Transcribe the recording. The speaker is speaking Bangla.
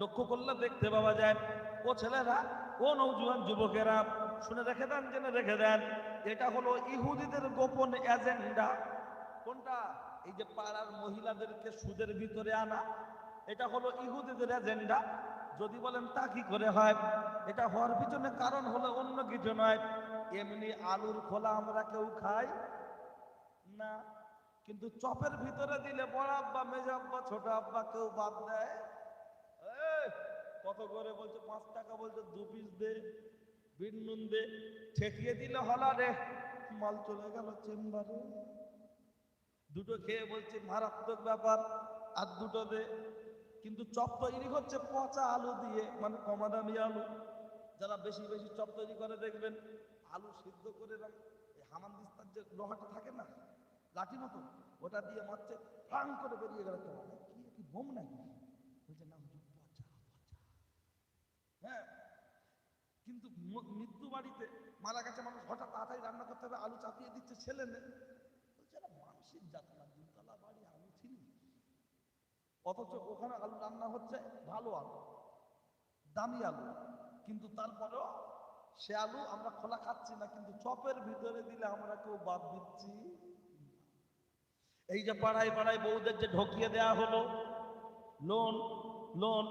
লক্ষ্য করলে দেখতে পাওয়া যায়। ও ছেলেরা, ও নওজোয়ান যুবকেরা, শুনে রেখে দেন, জেনে রেখে দেন, এটা হলো ইহুদিদের গোপন এজেন্ডা। কোনটা? এই যে পাড়ার মহিলাদেরকে সুদের ভিতরে আনা, এটা হলো ইহুদিদের এজেন্ডা। যদি বলেন তা কি করে হয়, এটা হওয়ার পিছনে কারণ হলো অন্য কিছু নয়। এমনি আলুর খোলা আমরা কেউ খাই না, কিন্তু চপের ভিতরে দিলে বড় আব্বা, মেজ আব্বা, ছোট আব্বা কেউ বাদ দেয়। এই, কত করে বলছে? 5 টাকা বলছে, 2 পিস দে, বিন নুন দে, ঠেকিয়ে দিলে হলা রে, মাল চলে গেল চেম্বারে। দুটো খেয়ে বলছে মারাত্মক ব্যাপার, আর দুটো দে। কিন্তু চপ তৈরি হচ্ছে পচা আলু দিয়ে, মানে কমা দামি আলু। যারা বেশি বেশি চপ তৈরি করে দেখবেন, আলু সিদ্ধ করে এই হামানদিস্তার যে লোহাটা থাকে না, লাঠি মতো, ওটা দিয়ে মারছে, ফ্রাং করে বেরিয়ে গেল। কি কি বোম নাকি? বলছে না হুজুর, পচা পচা। হ্যাঁ, কিন্তু মৃত্যু বাড়িতে মারা গেছে মানুষ, হঠাৎ তাড়াতাড়ি রান্না করতে হবে, আলু চাপিয়ে দিচ্ছে ছেলে নেই। বলছে না, মানসিক জাত না, 2 তলা বাড়ি, আলু ছিল। অথচ ওখানে আলু রান্না হচ্ছে ভালো আলু, দামি আলু, কিন্তু তারপরেও সে আলু আমরা খোলা খাচ্ছি না, কিন্তু চপের ভিতরে দিলে আমরা কেউ বাদ দিচ্ছি। এই যে পাড়ায় পাড়ায় বউদের যে ঢকিয়ে দেয়া হলো লোন, লোন,